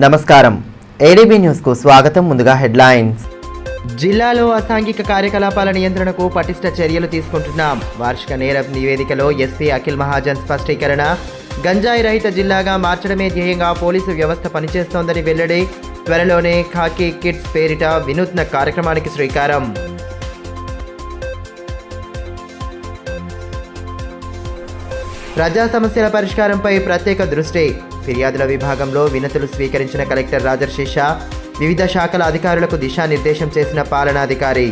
నమస్కారం. ఏడీబీ న్యూస్కు స్వాగతం. ముందుగా హెడ్లైన్స్. జిల్లాలో అసాంఘిక కార్యకలాపాల నియంత్రణకు పటిష్ట చర్యలు తీసుకుంటున్నాం. వార్షిక నేర నివేదికలో ఎస్పీ అఖిల్ మహాజన్ స్పష్టీకరణ. గంజాయి రహిత జిల్లాగా మార్చడమే ధ్యేయంగా పోలీసు వ్యవస్థ పనిచేస్తోందని వెల్లడి. త్వరలోనే ఖాకీ కిడ్స్ పేరిట వినూత్న కార్యక్రమానికి శ్రీకారం. ప్రజా సమస్యల పరిష్కారంపై ప్రత్యేక దృష్టి. ఫిర్యాదుల విభాగంలో వినతులు స్వీకరించిన కలెక్టర్ రాజర్షి షా వివిధ శాఖల అధికారులకు దిశానిర్దేశం చేసిన పాలనాధికారి.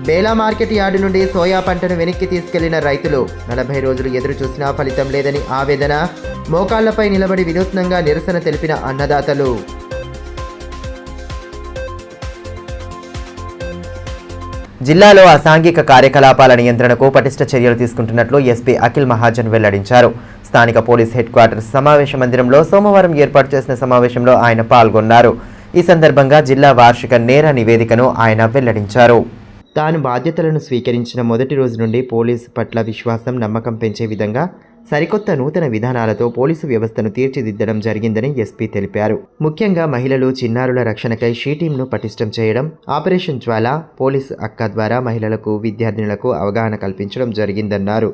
బేలా మార్కెట్ యార్డు నుండి సోయా పంటను వెనక్కి తీసుకెళ్లిన రైతులు 40 రోజులు ఎదురు చూసినా ఫలితం లేదని ఆవేదన. మోకాళ్లపై నిలబడి వినూత్నంగా నిరసన తెలిపిన అన్నదాతలు. జిల్లాలో అసాంఘిక కార్యకలాపాల నియంత్రణకు పటిష్ట చర్యలు తీసుకుంటున్నట్లు ఎస్పీ అఖిల్ మహాజన్ వెల్లడించారు. స్థానిక పోలీస్ హెడ్ క్వార్టర్స్ సమావేశ మందిరంలో సోమవారం ఏర్పాటు చేసిన సమావేశంలో ఆయన పాల్గొన్నారు. ఈ సందర్భంగా జిల్లా వార్షిక నేర నివేదికను ఆయన వెల్లడించారు. తాను బాధ్యతలను స్వీకరించిన మొదటి రోజు నుండి పోలీసు పట్ల విశ్వాసం, నమ్మకం పెంచే విధంగా సరికొత్త నూతన విధానాలతో పోలీసు వ్యవస్థను తీర్చిదిద్దడం జరిగిందని ఎస్పీ తెలిపారు. ముఖ్యంగా మహిళలు, చిన్నారుల రక్షణకై షీ టీంను పటిష్టం చేయడం, ఆపరేషన్ జ్వాల, పోలీసు అక్క ద్వారా మహిళలకు, విద్యార్థినులకు అవగాహన కల్పించడం జరిగిందన్నారు.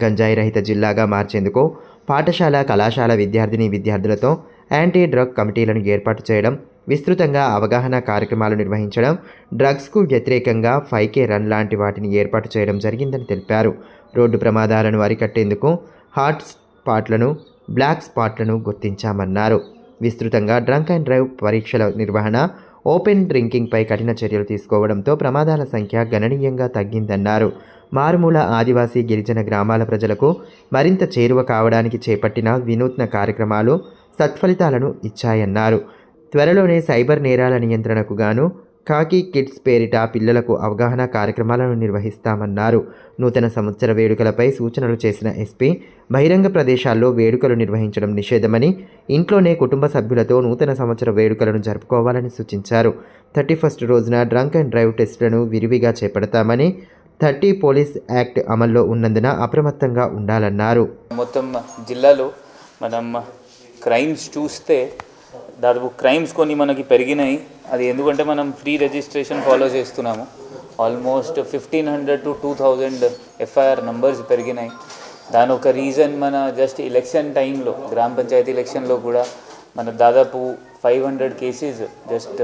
గంజాయి రహిత జిల్లాగా మార్చేందుకు పాఠశాల, కళాశాల విద్యార్థులతో యాంటీ డ్రగ్ కమిటీలను ఏర్పాటు చేయడం, విస్తృతంగా అవగాహన కార్యక్రమాలు నిర్వహించడం, డ్రగ్స్కు వ్యతిరేకంగా 5K రన్ లాంటి వాటిని ఏర్పాటు చేయడం జరిగిందని తెలిపారు. రోడ్డు ప్రమాదాలను అరికట్టేందుకు హాట్ స్పాట్లను, బ్లాక్ స్పాట్లను గుర్తించామన్నారు. విస్తృతంగా డ్రంక్ అండ్ డ్రైవ్ పరీక్షల నిర్వహణ, ఓపెన్ డ్రింకింగ్పై కఠిన చర్యలు తీసుకోవడంతో ప్రమాదాల సంఖ్య గణనీయంగా తగ్గిందన్నారు. మారుమూల ఆదివాసీ, గిరిజన గ్రామాల ప్రజలకు మరింత చేరువ కావడానికి చేపట్టిన వినూత్న కార్యక్రమాలు సత్ఫలితాలను ఇచ్చాయన్నారు. త్వరలోనే సైబర్ నేరాల నియంత్రణకు గాను ఖాకీ కిడ్స్ పేరిట పిల్లలకు అవగాహన కార్యక్రమాలను నిర్వహిస్తామన్నారు. నూతన సంవత్సర వేడుకలపై సూచనలు చేసిన ఎస్పీ, బహిరంగ ప్రదేశాల్లో వేడుకలు నిర్వహించడం నిషేధమని, ఇంట్లోనే కుటుంబ సభ్యులతో నూతన సంవత్సర వేడుకలను జరుపుకోవాలని సూచించారు. 31st రోజున డ్రంక్ అండ్ డ్రైవ్ టెస్టులను విరివిగా చేపడతామని, 30 పోలీస్ యాక్ట్ అమల్లో ఉన్నందున అప్రమత్తంగా ఉండాలన్నారు. మొత్తం జిల్లాలో మనం క్రైమ్స్ చూస్తే దాదాపు క్రైమ్స్ కొన్ని మనకి పెరిగినాయి. అది ఎందుకంటే మనం ఫ్రీ రిజిస్ట్రేషన్ ఫాలో చేస్తున్నాము. ఆల్మోస్ట్ 1500 to 2000 ఎఫ్ఐఆర్ నంబర్స్ పెరిగినాయి. దాని ఒక రీజన్ మన జస్ట్ ఎలక్షన్ టైంలో, గ్రామ పంచాయతీ ఎలక్షన్లో కూడా మన దాదాపు 500 కేసెస్ జస్ట్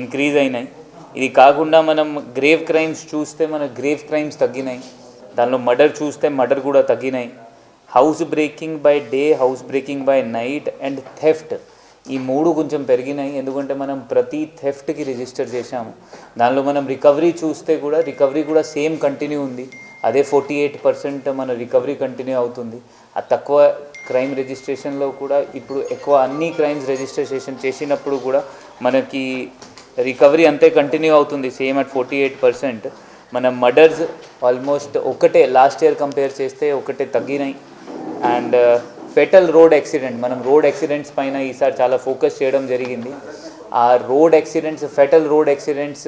ఇంక్రీజ్ అయినాయి. ఇది కాకుండా మనం గ్రేవ్ క్రైమ్స్ చూస్తే మన గ్రేవ్ క్రైమ్స్ తగ్గినాయి. దానిలో మర్డర్ చూస్తే మర్డర్ కూడా తగ్గినాయి. House breaking by day, house breaking by night and theft, ఈ 3 కొంచెం పెరిగినాయి. ఎందుకంటే మనం ప్రతి థెఫ్ట్కి రిజిస్టర్ చేశాము. దానిలో మనం రికవరీ కూడా సేమ్ కంటిన్యూ ఉంది. అదే 48% మన రికవరీ కంటిన్యూ అవుతుంది. ఆ తక్కువ క్రైమ్ రిజిస్ట్రేషన్లో కూడా ఇప్పుడు ఎక్కువ అన్ని క్రైమ్స్ రిజిస్ట్రేషన్ చేసినప్పుడు కూడా మనకి రికవరీ అంతే కంటిన్యూ అవుతుంది, సేమ్ అట్ 48%. మన మర్డర్స్ ఆల్మోస్ట్ ఒకటే, లాస్ట్ ఇయర్ కంపేర్ చేస్తే ఒకటే తగ్గినాయి. అండ్ ఫెటల్ రోడ్ యాక్సిడెంట్, మనం రోడ్ యాక్సిడెంట్స్ పైన ఈసారి చాలా ఫోకస్ చేయడం జరిగింది. ఆ ఫెటల్ రోడ్ యాక్సిడెంట్స్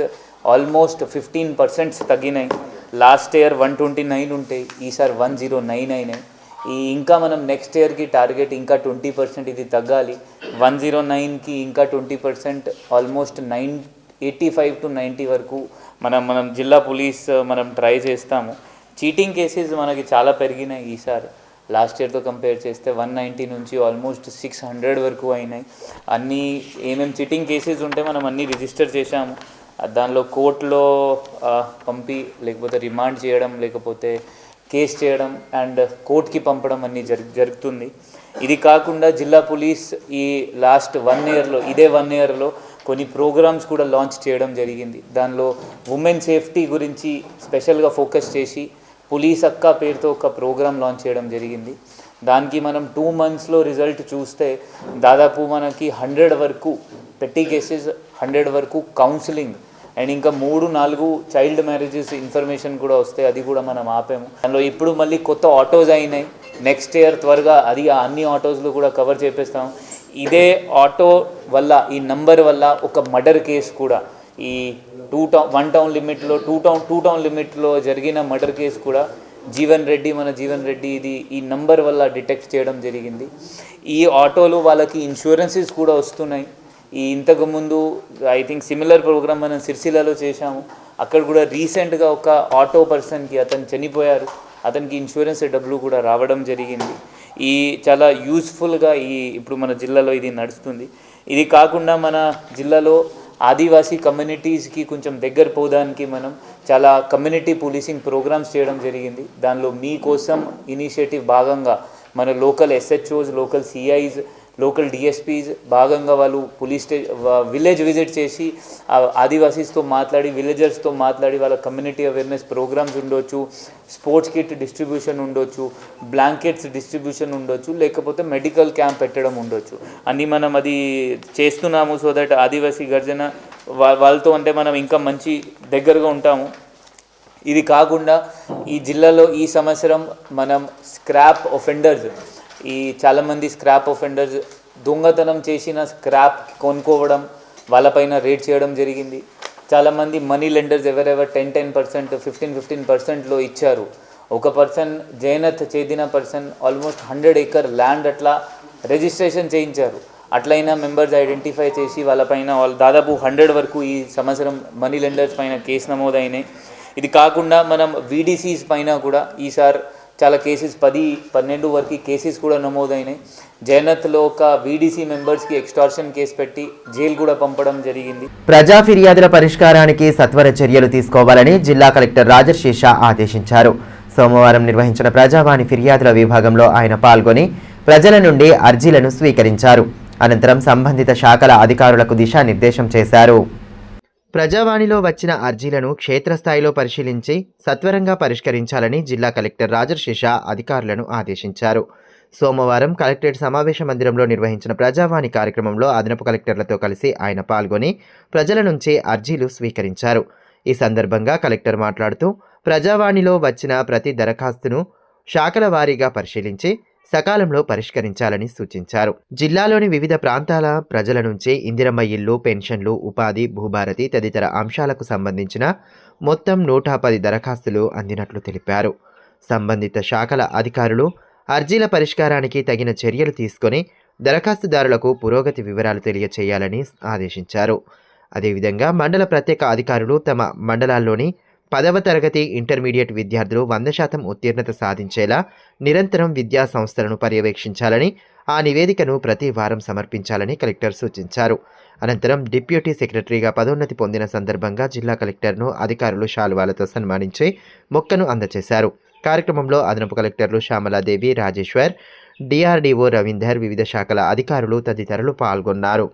ఆల్మోస్ట్ 15% తగ్గినాయి. లాస్ట్ ఇయర్ 129 ఉంటాయి, ఈసారి 109 అయినాయి. ఇంకా మనం నెక్స్ట్ ఇయర్కి టార్గెట్ ఇంకా 20% ఇది తగ్గాలి. 109కి ఇంకా 20%, ఆల్మోస్ట్ 85 to 90 వరకు మనం జిల్లా పోలీస్ మనం ట్రై చేస్తాము. చీటింగ్ కేసెస్ మనకి చాలా పెరిగినాయి ఈసారి. లాస్ట్ ఇయర్తో కంపేర్ చేస్తే 190 నుంచి ఆల్మోస్ట్ 600 వరకు అయినాయి. అన్నీ ఏమేమి చీటింగ్ కేసెస్ ఉంటే మనం అన్నీ రిజిస్టర్ చేశాము. దానిలో కోర్టులో పంపి, లేకపోతే రిమాండ్ చేయడం, లేకపోతే కేసు చేయడం అండ్ కోర్టుకి పంపడం అన్నీ జరుగుతుంది. ఇది కాకుండా జిల్లా పోలీస్ ఈ లాస్ట్ 1 ఇయర్లో, ఇదే 1 ఇయర్లో కొన్ని ప్రోగ్రామ్స్ కూడా లాంచ్ చేయడం జరిగింది. దానిలో ఉమెన్ సేఫ్టీ గురించి స్పెషల్గా ఫోకస్ చేసి పోలీస్ అక్క పేరుతో ఒక ప్రోగ్రామ్ లాంచ్ చేయడం జరిగింది. దానికి మనం 2 monthsలో రిజల్ట్ చూస్తే దాదాపు మనకి 100 వరకు పెట్టి కేసెస్, 100 వరకు కౌన్సిలింగ్ అండ్ ఇంకా 3-4 చైల్డ్ మ్యారేజెస్ ఇన్ఫర్మేషన్ కూడా వస్తాయి. అది కూడా మనం ఆపాము. దానిలో ఇప్పుడు మళ్ళీ కొత్త ఆటోస్ అయినాయి. నెక్స్ట్ ఇయర్ త్వరగా అది అన్ని ఆటోస్లో కూడా కవర్ చేపిస్తాం. ఇదే ఆటో వల్ల, ఈ నంబర్ వల్ల ఒక మర్డర్ కేసు కూడా ఈ 1 టౌన్ లిమిట్లో జరిగిన మర్డర్ కేసు కూడా జీవన్ రెడ్డి ఇది ఈ నంబర్ వల్ల డిటెక్ట్ చేయడం జరిగింది. ఈ ఆటోలో వాళ్ళకి ఇన్సూరెన్సెస్ కూడా వస్తున్నాయి. ఇంతకుముందు ఐ థింక్ సిమిలర్ ప్రోగ్రామ్ మనం సిరిసిల్లలో చేశాము. అక్కడ కూడా రీసెంట్గా ఒక ఆటో పర్సన్కి అతను చనిపోయారు, అతనికి ఇన్సూరెన్స్ డబ్బులు కూడా రావడం జరిగింది. ఈ చాలా యూస్ఫుల్గా ఇప్పుడు మన జిల్లాలో ఇది నడుస్తుంది. ఇది కాకుండా మన జిల్లాలో ఆదివాసీ కమ్యూనిటీస్కి కొంచెం దగ్గర పోవడానికి మనం చాలా కమ్యూనిటీ పోలీసింగ్ ప్రోగ్రామ్స్ చేయడం జరిగింది. దానిలో మీకోసం ఇనిషియేటివ్ భాగంగా మన local SHOs, local CIs, local DSPs భాగంగా వాళ్ళు విలేజ్ విజిట్ చేసి ఆదివాసీస్తో మాట్లాడి, విలేజర్స్తో మాట్లాడి వాళ్ళ కమ్యూనిటీ అవేర్నెస్ ప్రోగ్రామ్స్ ఉండొచ్చు, స్పోర్ట్స్ కిట్ డిస్ట్రిబ్యూషన్ ఉండొచ్చు, బ్లాంకెట్స్ డిస్ట్రిబ్యూషన్ ఉండొచ్చు, లేకపోతే మెడికల్ క్యాంప్ పెట్టడం ఉండొచ్చు. అన్నీ మనం అది చేస్తున్నాము. సో దట్ ఆదివాసీ గర్జన వాళ్ళతో అంటే మనం ఇంకా మంచి దగ్గరగా ఉంటాము. ఇది కాకుండా ఈ జిల్లాలో ఈ సంవత్సరం మనం స్క్రాప్ ఒఫెండర్స్ చాలామంది స్క్రాప్ ఒఫెండర్స్ దొంగతనం చేసిన స్క్రాప్ కొనుక్కోవడం, వాళ్ళపైన రేట్ చేయడం జరిగింది. చాలామంది మనీ లెండర్స్ ఎవరెవర్ 10% 15% ఇచ్చారు. ఒక పర్సన్ జయనత్ చెందిన పర్సన్ ఆల్మోస్ట్ 100 acre ల్యాండ్ అట్లా రిజిస్ట్రేషన్ చేయించారు. అట్లయినా మెంబర్స్ ఐడెంటిఫై చేసి వాళ్ళపైన దాదాపు 100 వరకు ఈ సంవత్సరం మనీ లెండర్స్ పైన కేసు నమోదైనాయి. ఇది కాకుండా మనం VDCs పైన కూడా ఈసారి చాలా కేసెస్ 10-12 వరకు కేసెస్ కూడా నమోదైనాయి. జయనత్లో ఒక VDC మెంబర్స్కి ఎక్స్టార్షన్ కేసు పెట్టి జైలు కూడా పంపడం జరిగింది. ప్రజా ఫిర్యాదుల పరిష్కారానికి సత్వర చర్యలు తీసుకోవాలని జిల్లా కలెక్టర్ రాజశేష ఆదేశించారు. సోమవారం నిర్వహించిన ప్రజావాణి ఫిర్యాదుల విభాగంలో ఆయన పాల్గొని ప్రజల నుండి అర్జీలను స్వీకరించారు. అనంతరం సంబంధిత శాఖల అధికారులకు దిశానిర్దేశం చేశారు. ప్రజావాణిలో వచ్చిన అర్జీలను క్షేత్రస్థాయిలో పరిశీలించి సత్వరంగా పరిష్కరించాలని జిల్లా కలెక్టర్ రాజశేష అధికారులను ఆదేశించారు. సోమవారం కలెక్టరేట్ సమావేశ మందిరంలో నిర్వహించిన ప్రజావాణి కార్యక్రమంలో అదనపు కలెక్టర్లతో కలిసి ఆయన పాల్గొని ప్రజల నుంచి అర్జీలు స్వీకరించారు. ఈ సందర్భంగా కలెక్టర్ మాట్లాడుతూ ప్రజావాణిలో వచ్చిన ప్రతి దరఖాస్తును శాఖల వారీగా పరిశీలించి సకాలంలో పరిష్కరించాలని సూచించారు. జిల్లాలోని వివిధ ప్రాంతాల ప్రజల నుంచి ఇందిరమ్మ ఇల్లు, పెన్షన్లు, ఉపాధి, భూభారతి తదితర అంశాలకు సంబంధించిన మొత్తం 110 దరఖాస్తులు అందినట్లు తెలిపారు. సంబంధిత శాఖల అధికారులు అర్జీల పరిష్కారానికి తగిన చర్యలు తీసుకొని దరఖాస్తుదారులకు పురోగతి వివరాలు తెలియచేయాలని ఆదేశించారు. అదేవిధంగా మండల ప్రత్యేక అధికారులు తమ మండలాల్లోని 10వ తరగతి ఇంటర్మీడియట్ విద్యార్థులు 100% ఉత్తీర్ణత సాధించేలా నిరంతరం విద్యా సంస్థలను పర్యవేక్షించాలని, ఆ నివేదికను ప్రతి వారం సమర్పించాలని కలెక్టర్ సూచించారు. అనంతరం డిప్యూటీ సెక్రటరీగా పదోన్నతి పొందిన సందర్భంగా జిల్లా కలెక్టర్ను అధికారులు శాలువాలతో సన్మానించి మొక్కను అందజేశారు. కార్యక్రమంలో అదనపు కలెక్టర్లు శ్యామలాదేవి, రాజేశ్వర్, DRDO రవీందర్, వివిధ శాఖల అధికారులు తదితరులు పాల్గొన్నారు.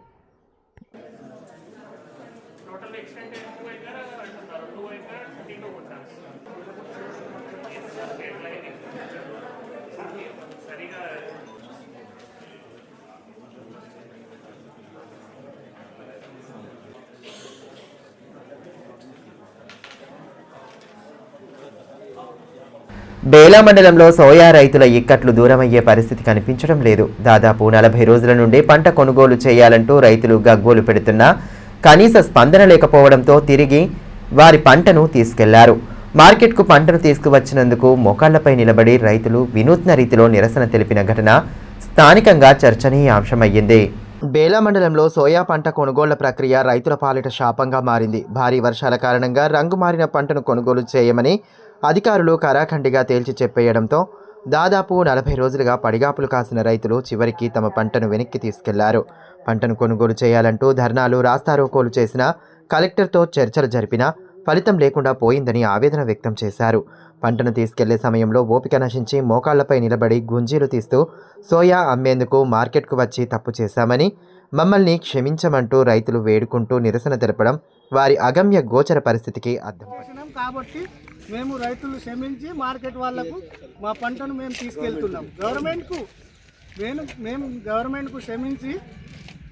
బేలా మండలంలో సోయా రైతుల ఇక్కట్లు దూరమయ్యే పరిస్థితి కనిపించడం లేదు. దాదాపు 40 రోజుల నుండి పంట కొనుగోలు చేయాలంటూ రైతులు గగ్గోలు పెడుతున్నా కనీస స్పందన లేకపోవడంతో తిరిగి వారి పంటను తీసుకెళ్లారు. మార్కెట్కు పంటను తీసుకువచ్చినందుకు మోకాళ్లపై నిలబడి రైతులు వినూత్న రీతిలో నిరసన తెలిపిన ఘటన స్థానికంగా చర్చనీయాంశమయ్యింది. బేలా మండలంలో సోయా పంట కొనుగోళ్ల ప్రక్రియ రైతుల పాలిట శాపంగా మారింది. భారీ వర్షాల కారణంగా రంగు మారిన పంటను కొనుగోలు చేయమని అధికారులు కరాఖండిగా తేల్చి చెప్పేయడంతో దాదాపు 40 రోజులుగా పడిగాపులు కాసిన రైతులు చివరికి తమ పంటను వెనక్కి తీసుకెళ్లారు. పంటను కొనుగోలు చేయాలంటూ ధర్నాలు, రాస్తారోకోలు చేసిన కలెక్టర్తో చర్చలు జరిపినా ఫలితం లేకుండా పోయిందని ఆవేదన వ్యక్తం చేశారు. పంటను తీసుకెళ్లే సమయంలో ఓపిక నశించి మోకాళ్లపై నిలబడి గుంజీలు తీస్తూ సోయా అమ్మేందుకు మార్కెట్కు వచ్చి తప్పు చేశామని, మమ్మల్ని క్షమించమంటూ రైతులు వేడుకుంటూ నిరసన తెలపడం వారి అగమ్య గోచర పరిస్థితికి అర్థం. కాబట్టి మేము రైతులు క్షమించి మార్కెట్ వాళ్లకు మా పంటను మేము తీసుకెళ్తున్నాం. గవర్నమెంట్కు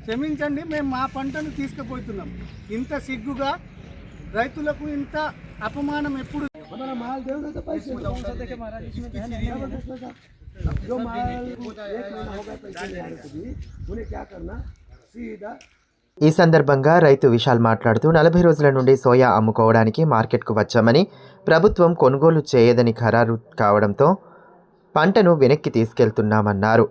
క్షమించండి, మేము మా పంటను తీసుకుపోతున్నాం. ఇంత సిగ్గుగా రైతులకు ఇంత अपमान एప్పుడు हमारा माल दे दो तो पैसे देखे महाराज जो माल 1 महीना हो गया पैसे नहीं आ रहे थे उन्हें क्या करना सीधा ఈ సందర్భంగా రైతు విశాల్ మాట్లాడుతూ 40 రోజుల నుండి సోయా అమ్ముకోవడానికి మార్కెట్కు వచ్చామని, ప్రభుత్వం కొనుగోలు చేయదని ఖరారు కావడంతో పంటను వెనక్కి తీసుకెళ్తున్నామన్నారు.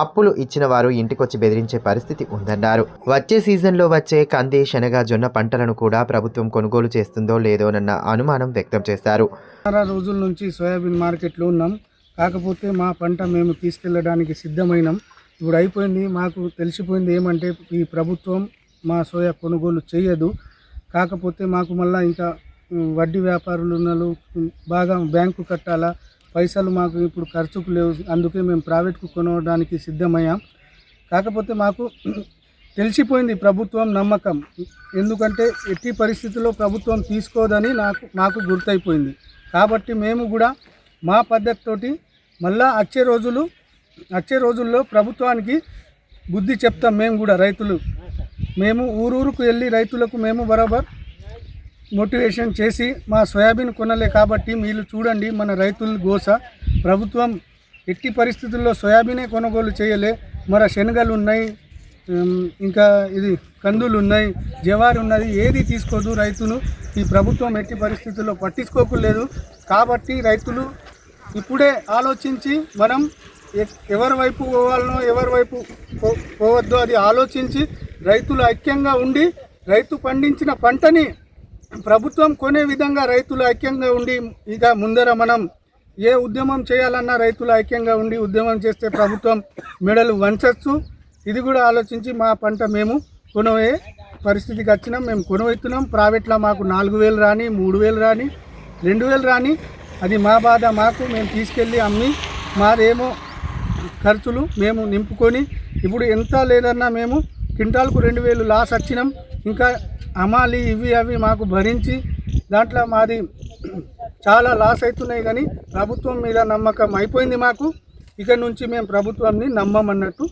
అప్పులు ఇచ్చిన వారు ఇంటికొచ్చి బెదిరించే పరిస్థితి ఉందన్నారు. వచ్చే సీజన్లో వచ్చే కంది, శనగ, జొన్న పంటలను కూడా ప్రభుత్వం కొనుగోలు చేస్తుందో లేదోనన్న అనుమానం వ్యక్తం చేశారు. 4 రోజుల నుంచి సోయాబీన్ మార్కెట్లో ఉన్నాం. కాకపోతే మా పంట మేము తీసుకెళ్ళడానికి సిద్ధమైనాం. ఇప్పుడు అయిపోయింది. మాకు తెలిసిపోయింది ఏమంటే ఈ ప్రభుత్వం మా సోయా కొనుగోలు చేయదు. కాకపోతే మాకు మళ్ళీ ఇంకా వడ్డీ వ్యాపారులు ఉన్నారు, బాగా బ్యాంకు కట్టాలా, పైసలు మాకు ఇప్పుడు ఖర్చుకు లేవు. అందుకే మేము ప్రైవేట్కు కొనడానికి సిద్ధమయ్యాం. కాకపోతే మాకు తెలిసిపోయింది ప్రభుత్వం నమ్మకం. ఎందుకంటే ఎట్టి పరిస్థితుల్లో ప్రభుత్వం తీసుకోదని మాకు గుర్తయిపోయింది. కాబట్టి మేము కూడా మా పద్ధతితోటి మళ్ళా వచ్చే రోజుల్లో ప్రభుత్వానికి బుద్ధి చెప్తాం. మేము కూడా రైతులు మేము ఊరూరుకు వెళ్ళి రైతులకు మేము బరాబర్ మోటివేషన్ చేసి మా సోయాబీన్ కొనలే కాబట్టి మీరు చూడండి మన రైతుల గోస. ప్రభుత్వం ఎట్టి పరిస్థితుల్లో సోయాబీనే కొనుగోలు చేయలే. మన శనగలు ఉన్నాయి, ఇంకా ఇది కందులు ఉన్నాయి, జవారు ఉన్నది, ఏది తీసుకోదు రైతును. ఈ ప్రభుత్వం ఎట్టి పరిస్థితుల్లో పట్టించుకోకలేదు. కాబట్టి రైతులు ఇప్పుడే ఆలోచించి మనం ఎవరి వైపు పోవాలనో ఎవరి వైపు పోవద్దో అది ఆలోచించి రైతులు ఐక్యంగా ఉండి రైతు పండించిన పంటని ప్రభుత్వం కొనే విధంగా రైతులు ఐక్యంగా ఉండి ఇక ముందర మనం ఏ ఉద్యమం చేయాలన్నా రైతులు ఐక్యంగా ఉండి ఉద్యమం చేస్తే ప్రభుత్వం మెడలు వంచచ్చు. ఇది కూడా ఆలోచించి మా పంట మేము కొనవే పరిస్థితికి వచ్చినాం. మేము కొనవెత్తున్నాం. ప్రైవేట్లో మాకు 4,000 రాని, 3,000 రాని, 2,000 రాని, అది మా బాధ. మేము తీసుకెళ్ళి అమ్మి మాదేమో ఖర్చులు మేము నింపుకొని ఇప్పుడు ఎంత లేదన్నా మేము క్వింటాల్కు 2,000 లాస్ వచ్చినాం. ఇంకా అమాలి ఇవి అవి మాకు భరించి దాంట్లో మాది చాలా లాస్ అవుతున్నాయి. కానీ ప్రభుత్వం మీద నమ్మకం అయిపోయింది మాకు. ఇక నుంచి మేము ప్రభుత్వాన్ని నమ్మమన్నట్టు.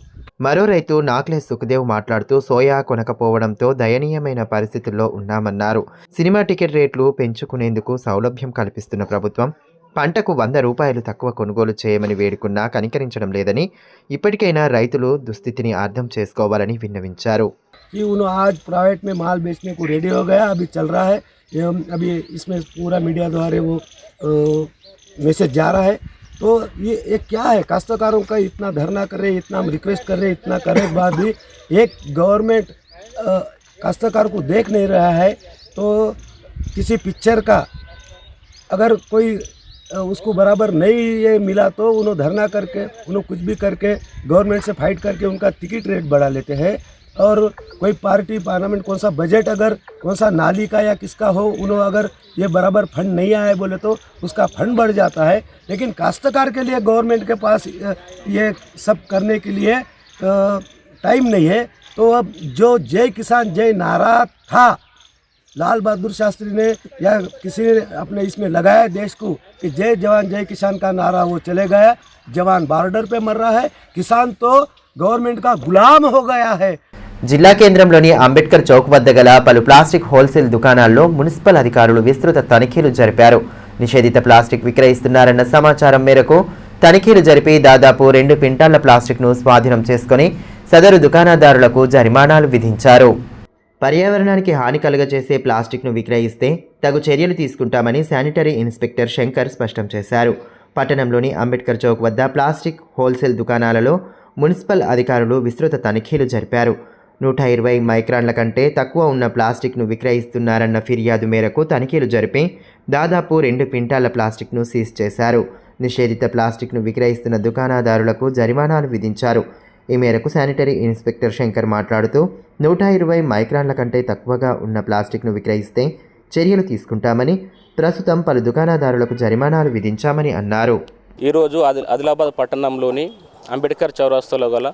మరో రైతు నాక్లెస్ సుఖదేవ్ మాట్లాడుతూ సోయా కొనకపోవడంతో దయనీయమైన పరిస్థితుల్లో ఉన్నామన్నారు. సినిమా టికెట్ రేట్లు పెంచుకునేందుకు సౌలభ్యం కల్పిస్తున్న ప్రభుత్వం పంటకు 100 రూపాయలు తక్కువ కొనుగోలు చేయమని వేడుకున్నా కనికరించడం లేదని, ఇప్పటికైనా రైతులు దుస్థితిని అర్థం చేసుకోవాలని విన్నవించారు. कि उन्होंने आज प्राइवेट में माल बेचने को रेडी हो गया, अभी चल रहा है। अभी इसमें पूरा मीडिया द्वारा वो मैसेज जा रहा है। तो ये क्या है, काश्तकारों का इतना धरना कर रहे, इतना हम रिक्वेस्ट कर रहे, इतना करने के बाद भी एक गवर्नमेंट काश्तकार को देख नहीं रहा है। तो किसी पिक्चर का अगर कोई उसको बराबर नहीं ये मिला तो उन्होंने धरना करके उन्होंने कुछ भी करके गवर्नमेंट से फाइट करके उनका टिकट रेट बढ़ा लेते हैं। और कोई पार्टी पार्लियामेंट कौन सा बजट अगर कौन सा नाली का या किसका हो, उन्होंने अगर ये बराबर फंड नहीं आए बोले तो उसका फंड बढ़ जाता है। लेकिन काश्तकार के लिए गवर्नमेंट के पास ये सब करने के लिए टाइम नहीं है। तो अब जो जय किसान जय नारा था लाल बहादुर शास्त्री ने या किसी ने अपने इसमें लगाया देश को कि जय जवान जय किसान का नारा वो चले गया। जवान बॉर्डर पे मर रहा है, किसान तो गवर्नमेंट का गुलाम हो गया है। జిల్లా కేంద్రంలోని అంబేద్కర్ చౌక్ వద్ద గల పలు ప్లాస్టిక్ హోల్సేల్ దుకాణాల్లో మున్సిపల్ అధికారులు విస్తృత తనిఖీలు జరిపారు. నిషేధిత ప్లాస్టిక్ విక్రయిస్తున్నారన్న సమాచారం మేరకు తనిఖీలు జరిపి దాదాపు 2 క్వింటాళ్ల ప్లాస్టిక్ను స్వాధీనం చేసుకుని సదరు దుకాణదారులకు జరిమానాలు విధించారు. పర్యావరణానికి హాని కలుగజేసే ప్లాస్టిక్ను విక్రయిస్తే తగు చర్యలు తీసుకుంటామని శానిటరీ ఇన్స్పెక్టర్ శంకర్ స్పష్టం చేశారు. పట్టణంలోని అంబేద్కర్ చౌక్ వద్ద ప్లాస్టిక్ హోల్సేల్ దుకాణాలలో మున్సిపల్ అధికారులు విస్తృత తనిఖీలు జరిపారు. 120 మైక్రాన్ల కంటే తక్కువ ఉన్న ప్లాస్టిక్ను విక్రయిస్తున్నారన్న ఫిర్యాదు మేరకు తనిఖీలు జరిపి దాదాపు 2 క్వింటాళ్ల ప్లాస్టిక్ను సీజ్ చేశారు. నిషేధిత ప్లాస్టిక్ను విక్రయిస్తున్న దుకాణదారులకు జరిమానాలు విధించారు. ఈ మేరకు శానిటరీ ఇన్స్పెక్టర్ శంకర్ మాట్లాడుతూ 120 మైక్రాన్ల కంటే తక్కువగా ఉన్న ప్లాస్టిక్ను విక్రయిస్తే చర్యలు తీసుకుంటామని, ప్రస్తుతం పలు దుకాణదారులకు జరిమానాలు విధించామని అన్నారు. ఈరోజు ఆదిలాబాద్ పట్టణంలోని అంబేద్కర్ చౌరస్తాలో గల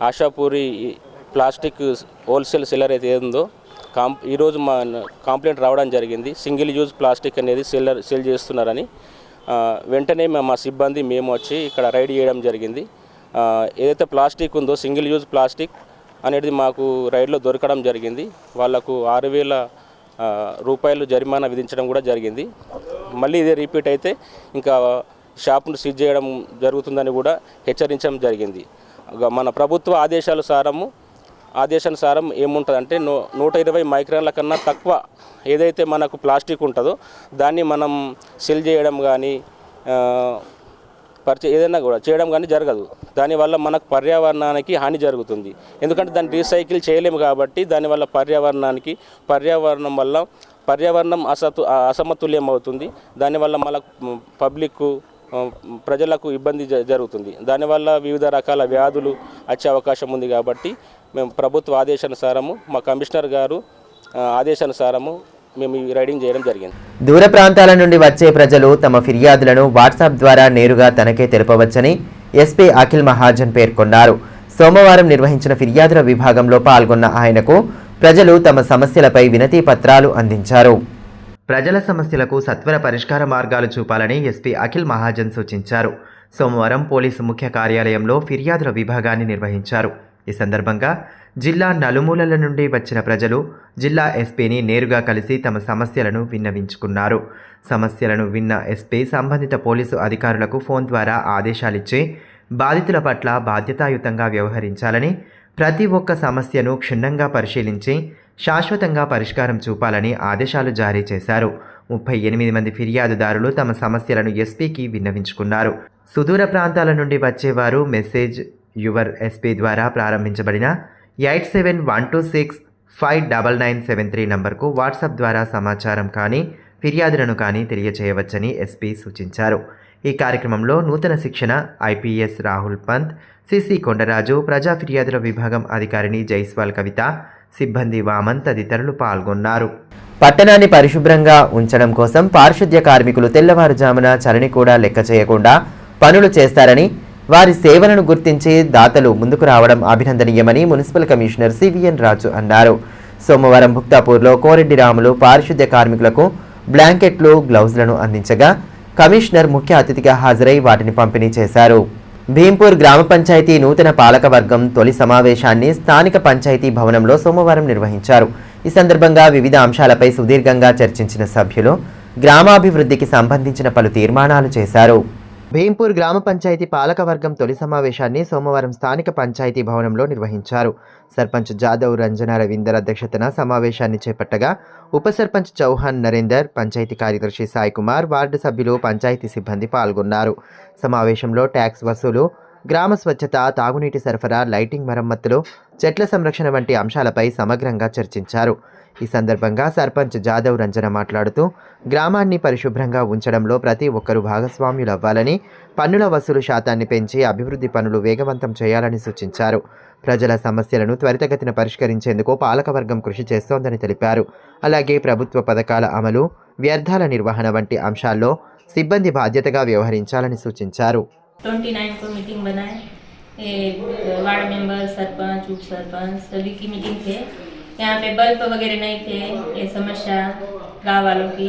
ఆశాపూరి ప్లాస్టిక్ హోల్సేల్ సెల్లర్ అయితే ఉందో ఈరోజు మా కంప్లైంట్ రావడం జరిగింది. సింగిల్ యూజ్ ప్లాస్టిక్ అనేది సేల్ చేస్తున్నారని. వెంటనే మా సిబ్బంది మేము వచ్చి ఇక్కడ రైడ్ చేయడం జరిగింది. ఏదైతే ప్లాస్టిక్ ఉందో సింగిల్ యూజ్ ప్లాస్టిక్ అనేది మాకు రైడ్లో దొరకడం జరిగింది. వాళ్లకు 6,000 రూపాయలు జరిమానా విధించడం కూడా జరిగింది. మళ్ళీ ఇదే రిపీట్ అయితే ఇంకా షాప్ను సీజ్ చేయడం జరుగుతుందని కూడా హెచ్చరించడం జరిగింది. మన ప్రభుత్వ ఆదేశాల సారము ఆదేశానుసారం ఏముంటుందంటే 120 మైక్రాన్ల కన్నా తక్కువ ఏదైతే మనకు ప్లాస్టిక్ ఉంటుందో దాన్ని మనం సెల్ చేయడం కానీ ఏదైనా కూడా చేయడం కానీ జరగదు. దానివల్ల మనకు పర్యావరణానికి హాని జరుగుతుంది. ఎందుకంటే దాన్ని రీసైకిల్ చేయలేము కాబట్టి దానివల్ల పర్యావరణం వల్ల పర్యావరణం అసమతుల్యం అవుతుంది. దానివల్ల మనకు పబ్లిక్ ప్రజలకు ఇబ్బంది జరుగుతుంది. దానివల్ల వివిధ రకాల వ్యాధులు వచ్చే అవకాశం ఉంది. కాబట్టి మేము ప్రభుత్వ ఆదేశానుసారము మా కమిషనర్ గారు ఆదేశానుసారము మేము ఈ రైడింగ్ చేయడం జరిగింది. దూర ప్రాంతాల నుండి వచ్చే ప్రజలు తమ ఫిర్యాదులను వాట్సాప్ ద్వారా నేరుగా తనకే తెలుపవచ్చని ఎస్పీ అఖిల్ మహాజన్ పేర్కొన్నారు. సోమవారం నిర్వహించిన ఫిర్యాదుల విభాగంలో పాల్గొన్న ఆయనకు ప్రజలు తమ సమస్యలపై వినతి పత్రాలు అందించారు. ప్రజల సమస్యలకు సత్వర పరిష్కార మార్గాలు చూపాలని ఎస్పీ అఖిల్ మహాజన్ సూచించారు. సోమవారం పోలీసు ముఖ్య కార్యాలయంలో ఫిర్యాదుల విభాగాన్ని నిర్వహించారు. ఈ సందర్భంగా జిల్లా నలుమూలల నుండి వచ్చిన ప్రజలు జిల్లా ఎస్పీని నేరుగా కలిసి తమ సమస్యలను విన్నవించుకున్నారు. సమస్యలను విన్న ఎస్పీ సంబంధిత పోలీసు అధికారులకు ఫోన్ ద్వారా ఆదేశాలిచ్చి బాధితుల పట్ల బాధ్యతాయుతంగా వ్యవహరించాలని, ప్రతి ఒక్క సమస్యను క్షుణ్ణంగా పరిశీలించి శాశ్వతంగా పరిష్కారం చూపాలని ఆదేశాలు జారీ చేశారు. 38 మంది ఫిర్యాదుదారులు తమ సమస్యలను ఎస్పీకి విన్నవించుకున్నారు. సుదూర ప్రాంతాల నుండి వచ్చేవారు మెసేజ్ యువర్ ఎస్పీ ద్వారా ప్రారంభించబడిన 8712659973 నంబర్కు వాట్సాప్ ద్వారా సమాచారం కానీ ఫిర్యాదులను కానీ తెలియజేయవచ్చని ఎస్పీ సూచించారు. ఈ కార్యక్రమంలో నూతన శిక్షణ ఐపీఎస్ రాహుల్ పంత్, సిసి కొండరాజు, ప్రజా ఫిర్యాదుల విభాగం అధికారిని జైస్వాల్ కవిత, సిబ్బంది వామన్ తదితరులు పాల్గొన్నారు. పట్టణాన్ని పరిశుభ్రంగా ఉంచడం కోసం పారిశుద్ధ్య కార్మికులు తెల్లవారుజామున చలిని కూడా లెక్క చేయకుండా పనులు చేస్తారని, వారి సేవలను గుర్తించి దాతలు ముందుకు రావడం అభినందనీయమని మున్సిపల్ కమిషనర్ సివిఎన్ రాజు అన్నారు. సోమవారం భుక్తాపూర్లో కోరెడ్డి రాములు పారిశుద్ధ్య కార్మికులకు బ్లాంకెట్లు, గ్లౌజులను అందించగా కమిషనర్ ముఖ్య అతిథిగా హాజరై వాటిని పంపిణీ చేశారు. భీంపూర్ గ్రామ పంచాయతీ నూతన పాలకవర్గం తొలి సమావేశాన్ని స్థానిక పంచాయతీ భవనంలో సోమవారం నిర్వహించారు. ఈ సందర్భంగా వివిధ అంశాలపై సుదీర్ఘంగా చర్చించిన సభ్యులు గ్రామాభివృద్ధికి సంబంధించిన పలు తీర్మానాలు చేశారు. భీంపూర్ గ్రామ పంచాయతీ పాలకవర్గం తొలి సమావేశాన్ని సోమవారం స్థానిక పంచాయతీ భవనంలో నిర్వహించారు. సర్పంచ్ జాదవ్ రంజన రవీందర్ అధ్యక్షతన సమావేశాన్ని చేపట్టగా ఉప సర్పంచ్ చౌహాన్ నరేందర్, పంచాయతీ కార్యదర్శి సాయి కుమార్, వార్డు సభ్యులు, పంచాయతీ సిబ్బంది పాల్గొన్నారు. సమావేశంలో ట్యాక్స్ వసూలు, గ్రామ స్వచ్ఛత, తాగునీటి సరఫరా, లైటింగ్ మరమ్మతులు, చెట్ల సంరక్షణ వంటి అంశాలపై సమగ్రంగా చర్చించారు. ఈ సందర్భంగా సర్పంచ్ జాదవ్ రంజన మాట్లాడుతూ గ్రామాన్ని పరిశుభ్రంగా ఉంచడంలో ప్రతి ఒక్కరూ భాగస్వామ్యులవ్వాలని, పన్నుల వసూలు శాతాన్ని పెంచి అభివృద్ధి పనులు వేగవంతం చేయాలని సూచించారు. ప్రజల సమస్యలను త్వరితగతిన పరిష్కరించేందుకు పాలకవర్గం కృషి చేస్తోందని తెలిపారు. అలాగే ప్రభుత్వ పథకాల అమలు, వ్యర్థాల నిర్వహణ వంటి అంశాల్లో సిబ్బంది బాధ్యతగా వ్యవహరించాలని సూచించారు. 29 को मीटिंग बनाए, वार्ड मेंबर, सरपंच, उप सरपंच सभी की मीटिंग थे. यहाँ पे बल्ब वगैरह नहीं थे, ये समस्या गाँव वालों की,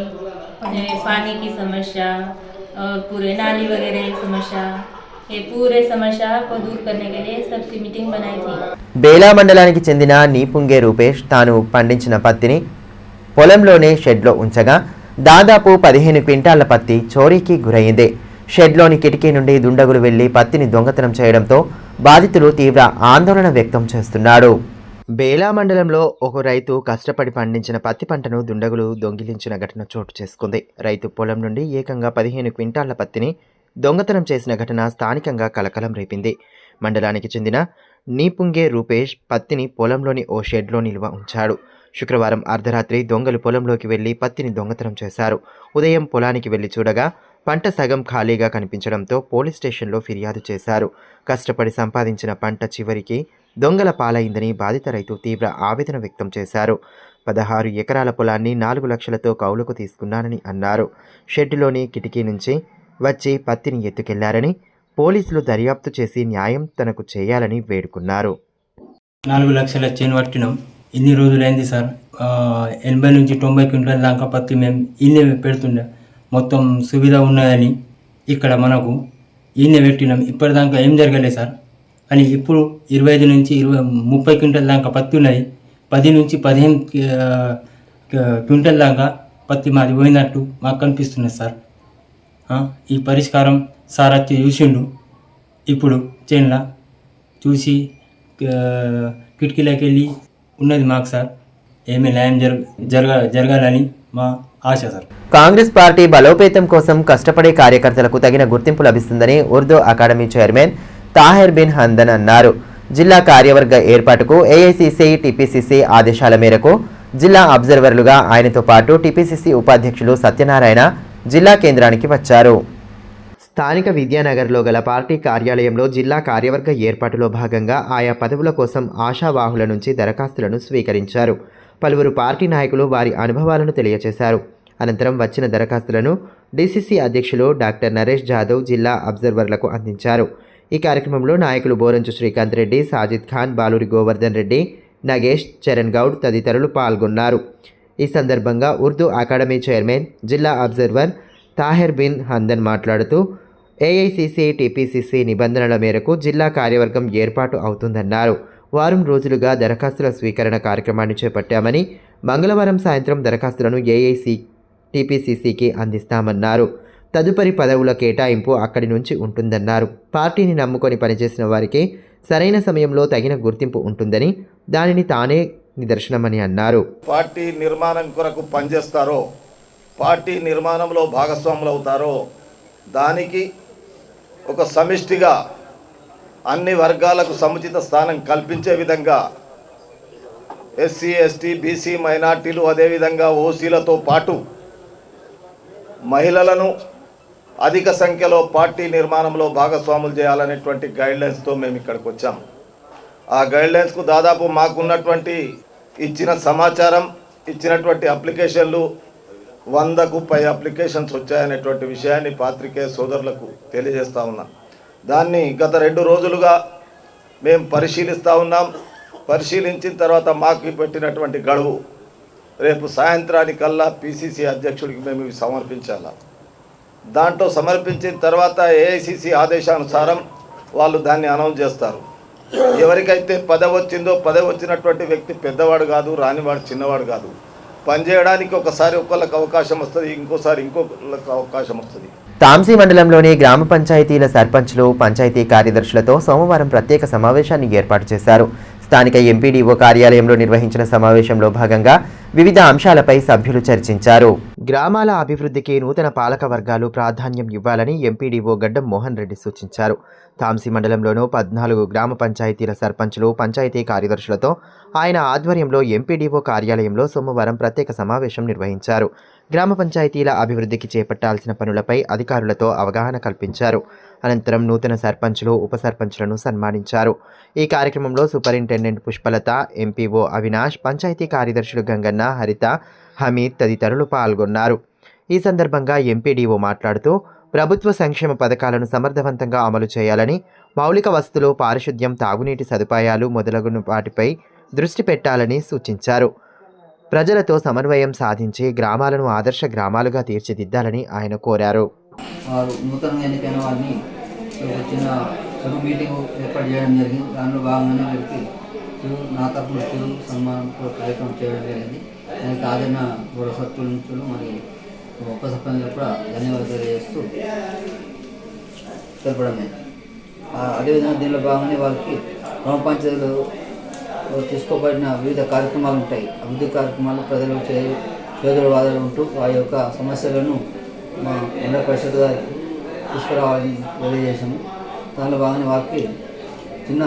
पानी की समस्या और पूरे नाली वगैरह की समस्या, ये पूरे समस्या को दूर करने के लिए सबकी मीटिंग बनाई थी. బేలా మండలానికి చెందిన నీపుంగే రూపేష్ తాను పండించిన పత్తిని పొలంలోనే షెడ్లో ఉంచగా దాదాపు 15 క్వింటాళ్ల పత్తి చోరీకి గురైంది. షెడ్లోని కిటికీ నుండి దుండగులు వెళ్లి పత్తిని దొంగతనం చేయడంతో బాధితులు తీవ్ర ఆందోళన వ్యక్తం చేస్తున్నాడు. బేలా మండలంలో ఒక రైతు కష్టపడి పండించిన పత్తి పంటను దుండగులు దొంగిలించిన ఘటన చోటు చేసుకుంది. రైతు పొలం నుండి ఏకంగా 15 క్వింటాళ్ల పత్తిని దొంగతనం చేసిన ఘటన స్థానికంగా కలకలం రేపింది. మండలానికి చెందిన నీపుంగే రూపేష్ పత్తిని పొలంలోని ఓ షెడ్లో నిల్వ ఉంచాడు. శుక్రవారం అర్ధరాత్రి దొంగలు పొలంలోకి వెళ్లి పత్తిని దొంగతనం చేశారు. ఉదయం పొలానికి వెళ్లి చూడగా పంట సగం ఖాళీగా కనిపించడంతో పోలీస్ స్టేషన్లో ఫిర్యాదు చేశారు. కష్టపడి సంపాదించిన పంట చివరికి దొంగల పాలైందని బాధిత రైతు తీవ్ర ఆవేదన వ్యక్తం చేశారు. 16 ఎకరాల పొలాన్ని 4 లక్షలతో కౌలుకు తీసుకున్నానని అన్నారు. షెడ్డులోని కిటికీ నుంచి వచ్చి పత్తిని ఎత్తుకెళ్లారని, పోలీసులు దర్యాప్తు చేసి న్యాయం తనకు చేయాలని వేడుకున్నారు. 4 లక్షల చేను పట్టినాం. ఇన్ని రోజులైంది సార్. 80 నుంచి 90 క్వింటాల దాకా పత్తి మేము ఇన్నే పెడుతుండే. మొత్తం సువిధ ఉన్నాయని ఇక్కడ మనకు ఈయన పెట్టినాం. ఇప్పటిదాకా ఏం జరగలేదు సార్. కానీ ఇప్పుడు 25 నుంచి 30 క్వింటల్ దాకా పత్తి ఉన్నది. 10 నుంచి 15 క్వింటల్ దాకా పత్తి మాది పోయినట్టు మాకు కనిపిస్తున్నది సార్. ఈ పరిష్కారం సార్ వచ్చి చూసిండు. ఇప్పుడు చేనులా చూసి కిటికీలోకి వెళ్ళి ఉన్నది మాకు సార్. ఏమీ న్యాయం జరగాలని మా ఆశ సార్. కాంగ్రెస్ పార్టీ బలోపేతం కోసం కష్టపడే కార్యకర్తలకు తగిన గుర్తింపు లభిస్తుందని ఉర్దూ అకాడమీ చైర్మన్ తాహిర్ బిన్ హందన్ అన్నారు. జిల్లా కార్యవర్గ ఏర్పాటుకు ఏఐసిసి, టీపీసీసీ ఆదేశాల మేరకు జిల్లా అబ్జర్వర్లుగా ఆయనతో పాటు టీపీసీసీ ఉపాధ్యక్షులు సత్యనారాయణ జిల్లా కేంద్రానికి వచ్చారు. స్థానిక విద్యానగర్లో గల పార్టీ కార్యాలయంలో జిల్లా కార్యవర్గ ఏర్పాటులో భాగంగా ఆయా పదవుల కోసం ఆశావాహుల నుంచి దరఖాస్తులను స్వీకరించారు. పలువురు పార్టీ నాయకులు వారి అనుభవాలను తెలియజేశారు. అనంతరం వచ్చిన దరఖాస్తులను డీసీసీ అధ్యక్షులు డాక్టర్ నరేష్ జాదవ్ జిల్లా అబ్జర్వర్లకు అందించారు. ఈ కార్యక్రమంలో నాయకులు బోరంచు శ్రీకాంత్ రెడ్డి, సాజిద్ ఖాన్, బాలూరి గోవర్ధన్ రెడ్డి, నగేష్, చరణ్ గౌడ్ తదితరులు పాల్గొన్నారు. ఈ సందర్భంగా ఉర్దూ అకాడమీ చైర్మన్, జిల్లా అబ్జర్వర్ తాహిర్ బిన్ హందన్ మాట్లాడుతూ ఏఐసిసి, టీపీసీసీ నిబంధనల మేరకు జిల్లా కార్యవర్గం ఏర్పాటు అవుతుందన్నారు. వారం రోజులుగా దరఖాస్తుల స్వీకరణ కార్యక్రమాన్ని చేపట్టామని, మంగళవారం సాయంత్రం దరఖాస్తులను ఏఐసి, టీపీసీసీకి అందిస్తామన్నారు. తదుపరి పదవుల కేటాయింపు అక్కడి నుంచి ఉంటుందన్నారు. పార్టీని నమ్ముకొని పనిచేసిన వారికి సరైన సమయంలో తగిన గుర్తింపు ఉంటుందని, దానిని తానే నిదర్శనమని అన్నారు. పార్టీ నిర్మాణం కొరకు పనిచేస్తారో, పార్టీ నిర్మాణంలో భాగస్వాములు అవుతారో, దానికి ఒక సమిష్టిగా అన్ని వర్గాలకు సముచిత స్థానం కల్పించే విధంగా ఎస్సీ, ఎస్టీ, బీసీ, మైనార్టీలు, అదేవిధంగా ఓసీలతో పాటు మహిళలను అధిక సంఖ్యలో పార్టీ నిర్మాణంలో భాగస్వాములు చేయాలనేటువంటి గైడ్లైన్స్తో మేము ఇక్కడికి వచ్చాం. ఆ గైడ్లైన్స్కు దాదాపు మాకున్నటువంటి ఇచ్చిన సమాచారం, ఇచ్చినటువంటి అప్లికేషన్లు 100కు పై అప్లికేషన్స్ వచ్చాయనేటువంటి విషయాన్ని పాత్రికేయ సోదరులకు తెలియజేస్తూ ఉన్నాం. దాన్ని గత 2 రోజులుగా మేము పరిశీలిస్తూ ఉన్నాం. పరిశీలించిన తర్వాత మాకు పెట్టినటువంటి గడువు రేపు సాయంత్రానికల్లా పిసిసి అధ్యక్షుడికి మేము ఇవి సమర్పించాలి. దాంట్లో సమర్పించిన తర్వాత ఏఐసిసి ఆదేశానుసారం వాళ్ళు దాన్ని అనౌన్స్ చేస్తారు. ఎవరికైతే పదవి వచ్చిందో, పదవి వచ్చినటువంటి వ్యక్తి పెద్దవాడు కాదు, రానివాడు చిన్నవాడు కాదు. పనిచేయడానికి ఒకసారి ఒకళ్ళకి అవకాశం వస్తుంది, ఇంకోసారి ఇంకొకళ్ళకి అవకాశం వస్తుంది. తాంసీ మండలంలోని గ్రామ పంచాయతీల సర్పంచ్లు, పంచాయతీ కార్యదర్శులతో సోమవారం ప్రత్యేక సమావేశాన్ని ఏర్పాటు చేశారు. స్థానిక ఎంపీడీఓ కార్యాలయంలో నిర్వహించిన సమావేశంలో భాగంగా వివిధ అంశాలపై సభ్యులు చర్చించారు. గ్రామాల అభివృద్ధికి నూతన పాలక వర్గాలు ప్రాధాన్యం ఇవ్వాలని ఎంపీడీఓ గడ్డం మోహన్ రెడ్డి సూచించారు. తాంసీ మండలంలోనూ 14 గ్రామ పంచాయతీల సర్పంచ్లు, పంచాయతీ కార్యదర్శులతో ఆయన ఆధ్వర్యంలో ఎంపీడీఓ కార్యాలయంలో సోమవారం ప్రత్యేక సమావేశం నిర్వహించారు. గ్రామ పంచాయతీల అభివృద్ధికి చేపట్టాల్సిన పనులపై అధికారులతో అవగాహన కల్పించారు. అనంతరం నూతన సర్పంచ్లు, ఉప సర్పంచ్లను సన్మానించారు. ఈ కార్యక్రమంలో సూపరింటెండెంట్ పుష్పలత, ఎంపీఓ అవినాష్, పంచాయతీ కార్యదర్శులు గంగన్న, హరిత, హమీద్ తదితరులు పాల్గొన్నారు. ఈ సందర్భంగా ఎంపీడీఓ మాట్లాడుతూ ప్రభుత్వ సంక్షేమ పథకాలను సమర్థవంతంగా అమలు చేయాలని, మౌలిక వసతులు, పారిశుద్ధ్యం, తాగునీటి సదుపాయాలు మొదలగు వాటిపై దృష్టి పెట్టాలని సూచించారు. ప్రజలతో సమన్వయం సాధించి గ్రామాలను ఆదర్శ గ్రామాలుగా తీర్చిదిద్దాలని ఆయన కోరారు. వారు నూతనంగా ఎన్నికైన వారిని చిన్న మీటింగ్ ఏర్పాటు చేయడం జరిగింది. దానిలో భాగంగానే వీరికి నా తరఫున సన్మానం కార్యక్రమం చేయడం జరిగింది. దానికి ఆదరణ గౌరవ సభ్యుల నుంచి మరి ఉప సర్పంచ్ కూడా ధన్యవాదాలు తెలియజేస్తూ తెలపడం జరిగింది. అదేవిధంగా దీనిలో భాగంగానే వారికి గ్రామ పంచాయతీలో తీసుకోబడిన వివిధ కార్యక్రమాలు ఉంటాయి. అభివృద్ధి కార్యక్రమాలు ప్రజలకు చేదువాదాలు ఉంటూ వారి యొక్క సమస్యలను మా మండల పరిషత్ గారికి తీసుకురావాలని తెలియజేశాము. దానిలో భాగంగా వారికి చిన్న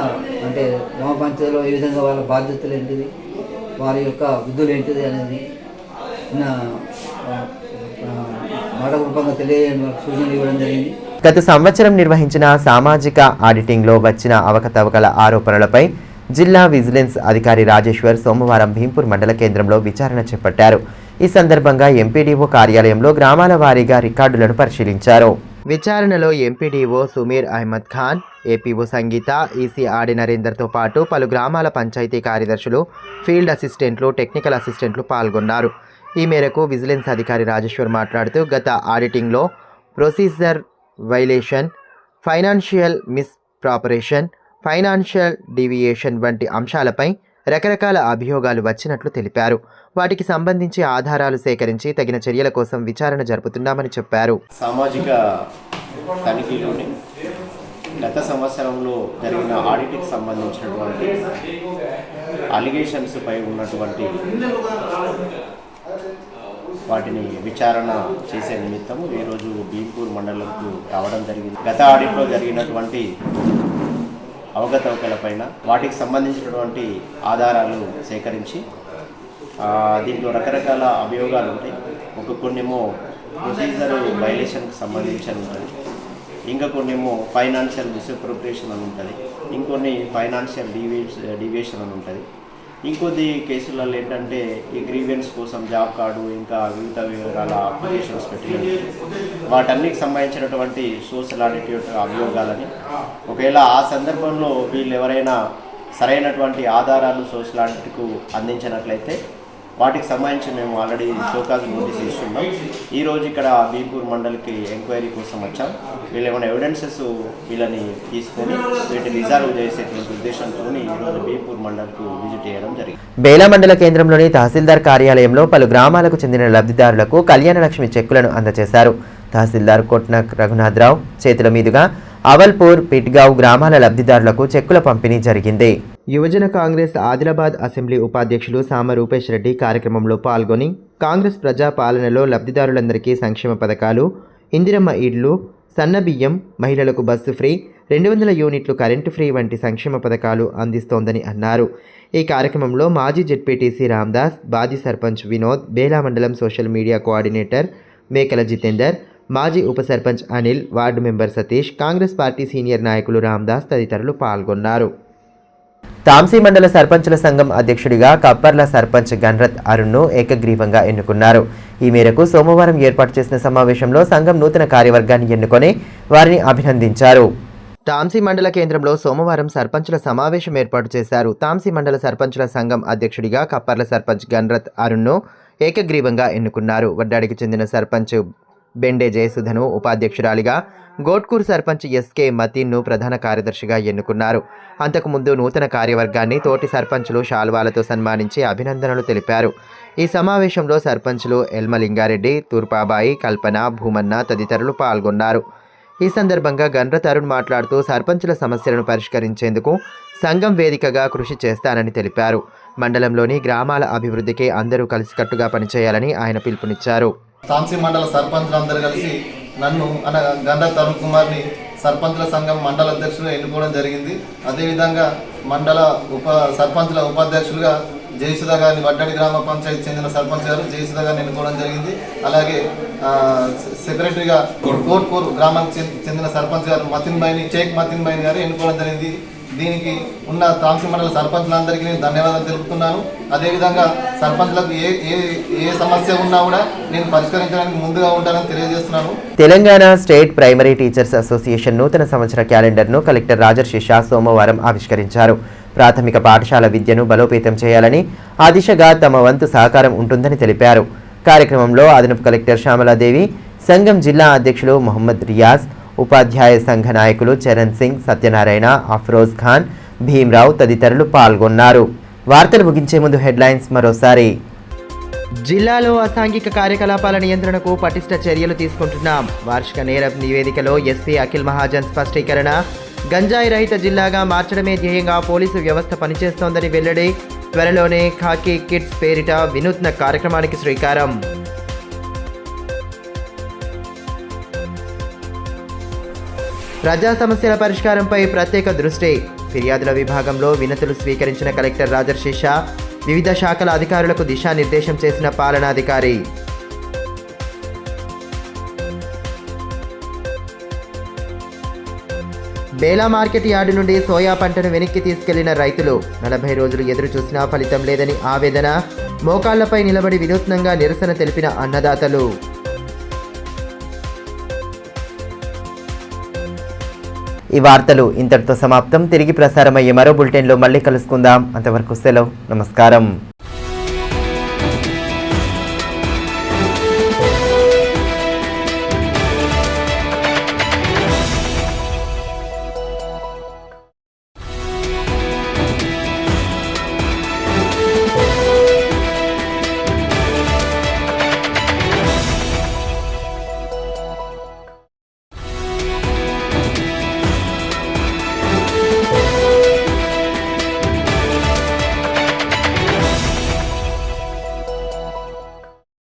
అంటే గ్రామ పంచాయతీలో ఏ విధంగా వాళ్ళ బాధ్యతలు ఏంటిది, వారి యొక్క విధులు ఏంటిది అనేది చిన్న మాట రూపంగా తెలియజేయడం సూచనలు ఇవ్వడం జరిగింది. గత సంవత్సరం నిర్వహించిన సామాజిక ఆడిటింగ్లో వచ్చిన అవకతవకల ఆరోపణలపై జిల్లా విజిలెన్స్ అధికారి రాజేశ్వర్ సోమవారం భీంపూర్ మండల కేంద్రంలో విచారణ చేపట్టారు. ఈ సందర్భంగా ఎంపీడీఓ కార్యాలయంలో గ్రామాల వారీగా రికార్డులను పరిశీలించారు. విచారణలో ఎంపీడీఓ సుమీర్ అహ్మద్ ఖాన్, ఏపీఓ సంగీత, ఈసీ ఆడి నరేందర్తో పాటు పలు గ్రామాల పంచాయతీ కార్యదర్శులు, ఫీల్డ్ అసిస్టెంట్లు, టెక్నికల్ అసిస్టెంట్లు పాల్గొన్నారు. ఈ మేరకు విజిలెన్స్ అధికారి రాజేశ్వర్ మాట్లాడుతూ గత ఆడిటింగ్లో procedure violation, financial misappropriation, financial deviation వంటి అంశాలపై రకరకాల అభియోగాలు వచ్చినట్లు తెలిపారు. వాటికి సంబంధించి ఆధారాలు సేకరించి తగిన చర్యల కోసం విచారణ జరుపుతున్నామని చెప్పారు. సామాజిక తనిఖీలోని గత సంవత్సరంలో జరిగిన ఆడిట్కి సంబంధించినటువంటి అలిగేషన్స్ పై ఉన్నటువంటి వాటిని విచారణ చేసే నిమిత్తము ఈరోజు భీంపూర్ మండలంకు రావడం జరిగింది. గత ఆడిట్లో జరిగినటువంటి అవకతవకలపైన వాటికి సంబంధించినటువంటి ఆధారాలు సేకరించి దీంట్లో రకరకాల అభియోగాలు ఉంటాయి. కొన్నేమో ప్రొసీజర్ వైలేషన్కి సంబంధించి ఉంటుంది, ఇంకా కొన్నేమో ఫైనాన్షియల్ మిస్అప్రోప్రియేషన్ అని ఉంటుంది, ఇంకొన్ని ఫైనాన్షియల్ డీవియేషన్ అని ఉంటుంది. ఇంకొద్ది కేసులలో ఏంటంటే ఈ గ్రీవెన్స్ కోసం జాబ్ కార్డు ఇంకా వివిధ వివరాల అప్లికేషన్స్ పెట్టినవి, వాటన్నిటికి సంబంధించినటువంటి సోషల్ ఆడిట్ అభియోగాలని ఒకవేళ ఆ సందర్భంలో వీళ్ళు ఎవరైనా సరైనటువంటి ఆధారాలు సోషల్ ఆడిట్కు అందించినట్లయితే వాటికి సంబంధించి మేము ఆల్రెడీ షోకాజ్ నోటీస్ ఇస్తున్నాం. ఈరోజు ఇక్కడ భీంపూర్ మండలికి ఎంక్వైరీ కోసం వచ్చాం. వీళ్ళు ఏమైనా ఎవిడెన్సెస్ వీళ్ళని తీసుకొని వీటిని రిజాల్వ్ చేసేటువంటి ఉద్దేశంతో ఈరోజు భీంపూర్ మండలికి విజిట్ చేయడం జరిగింది. బేలా మండల కేంద్రంలోని తహసీల్దార్ కార్యాలయంలో పలు గ్రామాలకు చెందిన లబ్ధిదారులకు కళ్యాణలక్ష్మి చెక్కులను అందజేశారు. తహసీల్దార్ కొట్నక్ రఘునాథరావు చేతుల మీదుగా అవల్పూర్, పిట్గావ్ గ్రామాల లబ్ధిదారులకు చెక్కుల పంపిణీ జరిగింది. యువజన కాంగ్రెస్ ఆదిలాబాద్ అసెంబ్లీ ఉపాధ్యక్షులు సామ రూపేష్ రెడ్డి కార్యక్రమంలో పాల్గొని కాంగ్రెస్ ప్రజా పాలనలో లబ్ధిదారులందరికీ సంక్షేమ పథకాలు, ఇందిరమ్మ ఇళ్లు, సన్నబియ్యం, మహిళలకు బస్సు ఫ్రీ, 200 యూనిట్లు కరెంటు ఫ్రీ వంటి సంక్షేమ పథకాలు అందిస్తోందని అన్నారు. ఈ కార్యక్రమంలో మాజీ జెడ్పీటీసీ రామ్దాస్, బాది సర్పంచ్ వినోద్, బేలా మండలం సోషల్ మీడియా కోఆర్డినేటర్ మేకల జితేందర్, మాజీ ఉప sarpanch Anil, ward member Satish, Congress party senior నాయకులు రామ్దాస్ తదితరులు పాల్గొన్నారు. తాంసీ మండల సర్పంచుల సంఘం అధ్యక్షుడిగా కప్పర్ల సర్పంచ్ గన్రత్ అరుణ్ను ఏకగ్రీవంగా ఎన్నుకున్నారు. ఈ మేరకు సోమవారం ఏర్పాటు చేసిన సమావేశంలో సంఘం నూతన కార్యవర్గాన్ని ఎన్నుకొని వారిని అభినందించారు. తాంసీ మండల కేంద్రంలో సోమవారం సర్పంచుల సమావేశం ఏర్పాటు చేశారు. తాంసీ మండల సర్పంచుల సంఘం అధ్యక్షుడిగా కప్పర్ల సర్పంచ్ గన్రత్ అరుణ్ను ఏకగ్రీవంగా ఎన్నుకున్నారు. వడ్డాడికి చెందిన సర్పంచ్ బెండే జయసుధను ఉపాధ్యక్షురాలిగా, గోట్కూర్ సర్పంచ్ ఎస్కే మతీన్ను ప్రధాన కార్యదర్శిగా ఎన్నుకున్నారు. అంతకుముందు నూతన కార్యవర్గాన్ని తోటి సర్పంచులు శాల్వాలతో సన్మానించి అభినందనలు తెలిపారు. ఈ సమావేశంలో సర్పంచులు ఎల్మలింగారెడ్డి, తూర్పాబాయి, కల్పన, భూమన్న తదితరులు పాల్గొన్నారు. ఈ సందర్భంగా గన్రత్ అరుణ్ మాట్లాడుతూ సర్పంచుల సమస్యలను పరిష్కరించేందుకు సంఘం వేదికగా కృషి చేస్తానని తెలిపారు. మండలంలోని గ్రామాల అభివృద్ధికి అందరూ కలిసికట్టుగా పనిచేయాలని ఆయన పిలుపునిచ్చారు. తాంసీ మండల సర్పంచులందరూ కలిసి నన్ను గన్రత్ అరుణ్ కుమార్ని సర్పంచుల సంఘం మండల అధ్యక్షులుగా ఎన్నుకోవడం జరిగింది. అదేవిధంగా మండల సర్పంచుల ఉపాధ్యక్షులుగా జయసుధ గారిని, వడ్డాడి గ్రామ పంచాయతీ చెందిన సర్పంచ్ గారు జయసుధ గారిని ఎన్నుకోవడం జరిగింది. అలాగే సెక్రటరీగా కోట్కూరు గ్రామానికి చెందిన సర్పంచ్ గారు షేక్ మతిన్ భాయ్ గారు ఎన్నుకోవడం జరిగింది. దీనికి ఉన్న తాంసీ మండల సర్పంచులందరికీ నేను ధన్యవాదాలు తెలుపుతున్నాను. అదేవిధంగా సర్పంచులకు ఏ సమస్య ఉన్నా కూడా నేను పరిష్కరించడానికి ముందుగా ఉంటానని తెలియజేస్తున్నాను. Telangana state primary teachers association నూతన సంవత్సర క్యాలెండర్ను కలెక్టర్ రాజర్షి షా సోమవారం ఆవిష్కరించారు. ప్రాథమిక పాఠశాల విద్యను బలోపేతం చేయాలని, ఆ దిశగా తమ వంతు సహకారం ఉంటుందని తెలిపారు. కార్యక్రమంలో అదనపు కలెక్టర్ శ్యామలాదేవి, సంఘం జిల్లా అధ్యక్షులు మొహమ్మద్ రియాజ్, ఉపాధ్యాయ సంఘ నాయకులు చరణ్ సింగ్, సత్యనారాయణ, అఫ్రోజ్ ఖాన్, భీమ్రావు తదితరులు పాల్గొన్నారు. వార్తలు ముగించే ముందు హెడ్లైన్స్ మరోసారి. జిల్లాలో అసాంఘిక కార్యకలాపాల నియంత్రణకు పటిష్ట చర్యలు తీసుకుంటున్నాం. వార్షిక నేర నివేదికలో ఎస్పీ అఖిల్ మహాజన్ స్పష్టీకరణ. గంజాయి రహిత జిల్లాగా మార్చడమే ధ్యేయంగా పోలీసు వ్యవస్థ పనిచేస్తోందని వెల్లడి. త్వరలోనే ఖాకీ కిడ్స్ పేరిట వినూత్న కార్యక్రమానికి శ్రీకారం. ప్రజా సమస్యల పరిష్కారంపై ప్రత్యేక దృష్టి. ఫిర్యాదుల విభాగంలో వినతులు స్వీకరించిన కలెక్టర్ రాజర్షి షా, వివిధ శాఖల అధికారులకు దిశానిర్దేశం చేసిన పాలనాధికారి. బేలా మార్కెట్ యార్డు నుండి సోయా పంటను వెనక్కి తీసుకెళ్లిన రైతులు. 40 రోజులు ఎదురు చూసినా ఫలితం లేదని ఆవేదన. మోకాళ్లపై నిలబడి వినూత్నంగా నిరసన తెలిపిన అన్నదాతలు. ఈ వార్తలు ఇంతటితో సమాప్తం. తిరిగి ప్రసారమయ్యే మరో బులెటిన్లో మళ్ళీ కలుసుకుందాం. అంతవరకు సెలవు. నమస్కారం.